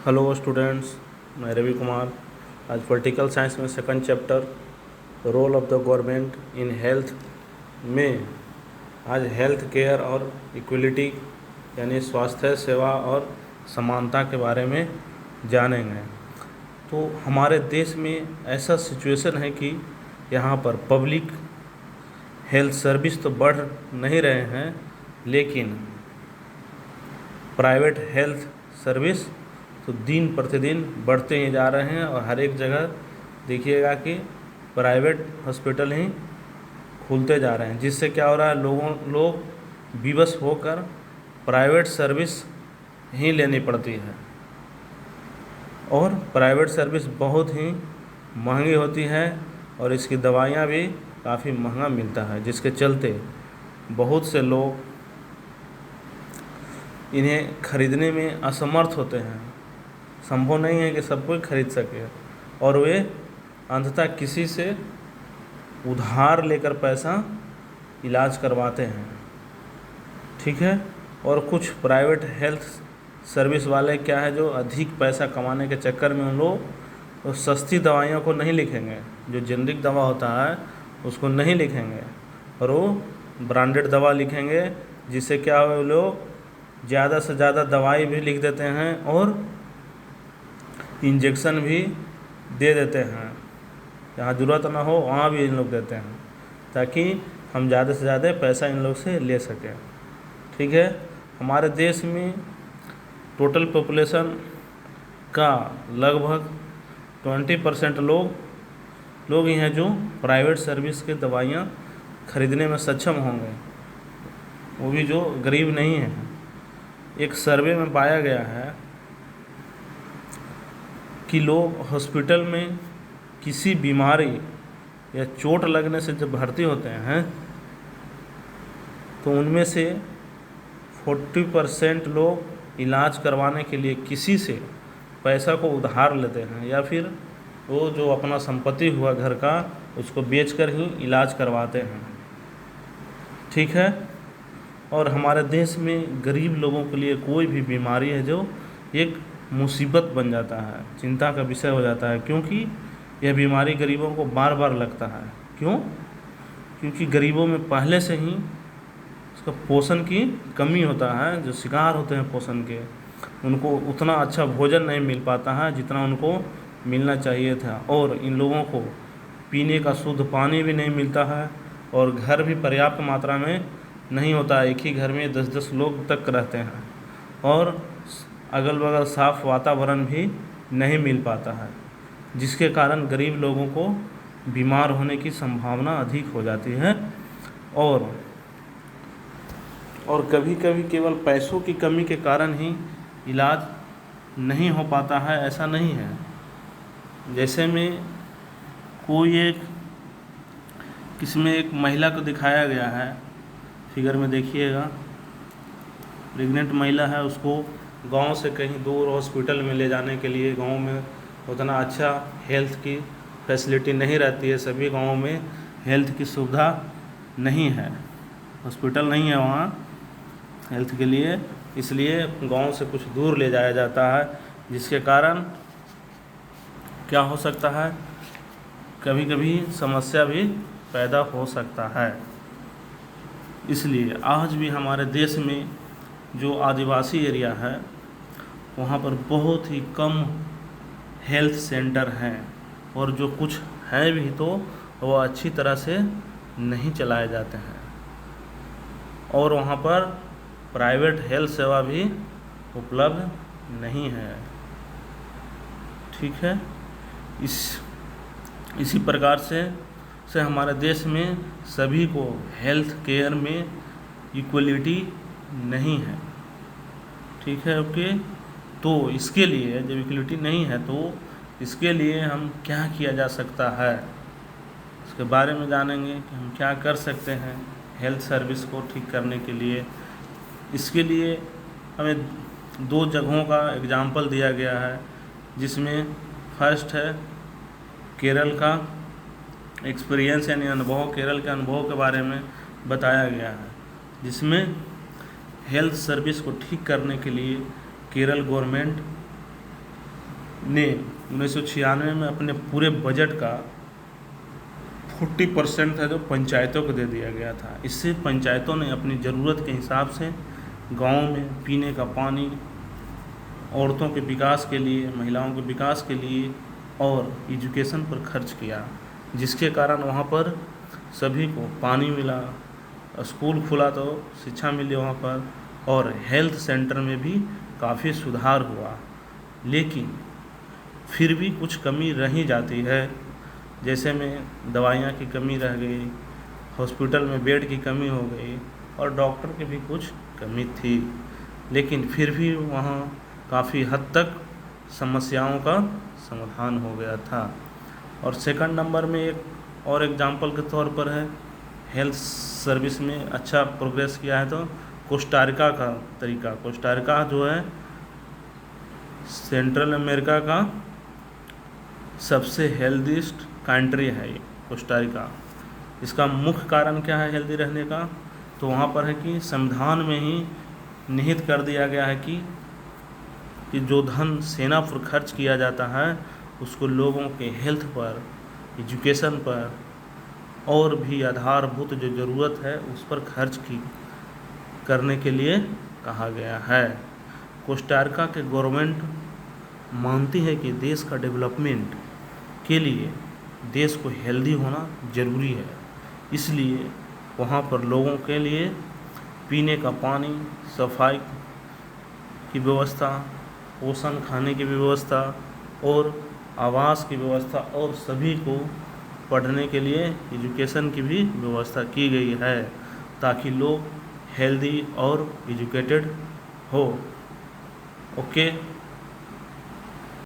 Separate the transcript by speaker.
Speaker 1: Hello students, मैं रवि कुमार। आज political science में second chapter role of the government in health में आज हेल्थ केयर और इक्वलिटी यानी स्वास्थ्य सेवा और समानता के बारे में जानेंगे। तो हमारे देश में ऐसा सिचुएशन है कि यहाँ पर पब्लिक हेल्थ सर्विस तो बढ़ नहीं रहे हैं, लेकिन प्राइवेट हेल्थ सर्विस तो दिन प्रतिदिन बढ़ते ही जा रहे हैं और हर एक जगह देखिएगा कि प्राइवेट हॉस्पिटल ही खुलते जा रहे हैं, जिससे क्या हो रहा है, लोग विवश होकर प्राइवेट सर्विस ही लेनी पड़ती है और प्राइवेट सर्विस बहुत ही महंगी होती है और इसकी दवाइयाँ भी काफ़ी महंगा मिलता है, जिसके चलते बहुत से लोग इन्हें खरीदने में असमर्थ होते हैं। संभव नहीं है कि सब कोई खरीद सके और वे अंततः किसी से उधार लेकर पैसा इलाज करवाते हैं। ठीक है। और कुछ प्राइवेट हेल्थ सर्विस वाले क्या है, जो अधिक पैसा कमाने के चक्कर में उन लोग तो सस्ती दवाइयों को नहीं लिखेंगे, जो जेनरिक दवा होता है उसको नहीं लिखेंगे और वो ब्रांडेड दवा लिखेंगे, जिससे क्या हो, लोग ज़्यादा से ज़्यादा दवाई भी लिख देते हैं और इंजेक्शन भी दे देते हैं। जहाँ ज़रूरत ना हो वहाँ भी इन लोग देते हैं, ताकि हम ज़्यादा से ज़्यादा पैसा इन लोग से ले सकें। ठीक है। हमारे देश में टोटल पॉपुलेशन का लगभग 20% लोग ही हैं जो प्राइवेट सर्विस के दवाइयाँ खरीदने में सक्षम होंगे, वो भी जो गरीब नहीं हैं। एक सर्वे में पाया गया है कि लोग हॉस्पिटल में किसी बीमारी या चोट लगने से जब भर्ती होते हैं तो उनमें से 40% लोग इलाज करवाने के लिए किसी से पैसा को उधार लेते हैं, या फिर वो जो अपना संपत्ति हुआ घर का उसको बेचकर ही इलाज करवाते हैं। ठीक है। और हमारे देश में गरीब लोगों के लिए कोई भी बीमारी है जो एक मुसीबत बन जाता है, चिंता का विषय हो जाता है, क्योंकि यह बीमारी गरीबों को बार बार लगता है। क्यों? क्योंकि गरीबों में पहले से ही उसका पोषण की कमी होता है। जो शिकार होते हैं पोषण के, उनको उतना अच्छा भोजन नहीं मिल पाता है जितना उनको मिलना चाहिए था, और इन लोगों को पीने का शुद्ध पानी भी नहीं मिलता है और घर भी पर्याप्त मात्रा में नहीं होता है। एक ही घर में 10-10 लोग तक रहते हैं और अगल बगल साफ वातावरण भी नहीं मिल पाता है, जिसके कारण गरीब लोगों को बीमार होने की संभावना अधिक हो जाती है। और कभी कभी केवल पैसों की कमी के कारण ही इलाज नहीं हो पाता है, ऐसा नहीं है। जैसे में किसमें एक महिला को दिखाया गया है, फिगर में देखिएगा, प्रेग्नेंट महिला है, उसको गांव से कहीं दूर हॉस्पिटल में ले जाने के लिए, गांव में उतना अच्छा हेल्थ की फैसिलिटी नहीं रहती है, सभी गांवों में हेल्थ की सुविधा नहीं है, हॉस्पिटल नहीं है वहाँ हेल्थ के लिए, इसलिए गांव से कुछ दूर ले जाया जाता है, जिसके कारण क्या हो सकता है, कभी कभी समस्या भी पैदा हो सकता है। इसलिए आज भी हमारे देश में जो आदिवासी एरिया है वहाँ पर बहुत ही कम हेल्थ सेंटर हैं, और जो कुछ हैं भी तो वो अच्छी तरह से नहीं चलाए जाते हैं, और वहाँ पर प्राइवेट हेल्थ सेवा भी उपलब्ध नहीं है। ठीक है। इसी प्रकार से हमारे देश में सभी को हेल्थ केयर में इक्वलिटी नहीं है। ठीक है। ओके। तो इसके लिए जब इक्वलिटी नहीं है तो इसके लिए हम क्या किया जा सकता है, इसके बारे में जानेंगे कि हम क्या कर सकते हैं हेल्थ सर्विस को ठीक करने के लिए। इसके लिए हमें 2 जगहों का एग्जाम्पल दिया गया है, जिसमें फर्स्ट है केरल का एक्सपीरियंस यानी अनुभव, केरल के अनुभव के बारे में बताया गया है, जिसमें हेल्थ सर्विस को ठीक करने के लिए केरल गवर्नमेंट ने 1996 में अपने पूरे बजट का 40% था जो पंचायतों को दे दिया गया था। इससे पंचायतों ने अपनी ज़रूरत के हिसाब से गाँव में पीने का पानी, औरतों के विकास के लिए, महिलाओं के विकास के लिए और एजुकेशन पर खर्च किया, जिसके कारण वहाँ पर सभी को पानी मिला, स्कूल खुला तो शिक्षा मिली वहाँ पर, और हेल्थ सेंटर में भी काफ़ी सुधार हुआ। लेकिन फिर भी कुछ कमी रही जाती है, जैसे में दवाइयाँ की कमी रह गई, हॉस्पिटल में बेड की कमी हो गई और डॉक्टर की भी कुछ कमी थी। लेकिन फिर भी वहाँ काफ़ी हद तक समस्याओं का समाधान हो गया था। और सेकंड नंबर में एक और एग्जांपल के तौर पर है, हेल्थ सर्विस में अच्छा प्रोग्रेस किया है तो कोस्टारिका का तरीका। कोस्टारिका जो है सेंट्रल अमेरिका का सबसे हेल्दीस्ट कंट्री है ये कोस्टारिका। इसका मुख्य कारण क्या है हेल्दी रहने का? तो वहाँ पर है कि संविधान में ही निहित कर दिया गया है कि जो धन सेना पर खर्च किया जाता है उसको लोगों के हेल्थ पर, एजुकेशन पर और भी आधारभूत जो ज़रूरत है उस पर खर्च करने के लिए कहा गया है। कोस्टारिका के गवर्नमेंट मानती है कि देश का डेवलपमेंट के लिए देश को हेल्दी होना ज़रूरी है, इसलिए वहाँ पर लोगों के लिए पीने का पानी, सफाई की व्यवस्था, पोषण खाने की व्यवस्था और आवास की व्यवस्था और सभी को पढ़ने के लिए एजुकेशन की भी व्यवस्था की गई है, ताकि लोग हेल्दी और एजुकेटेड हो। ओके।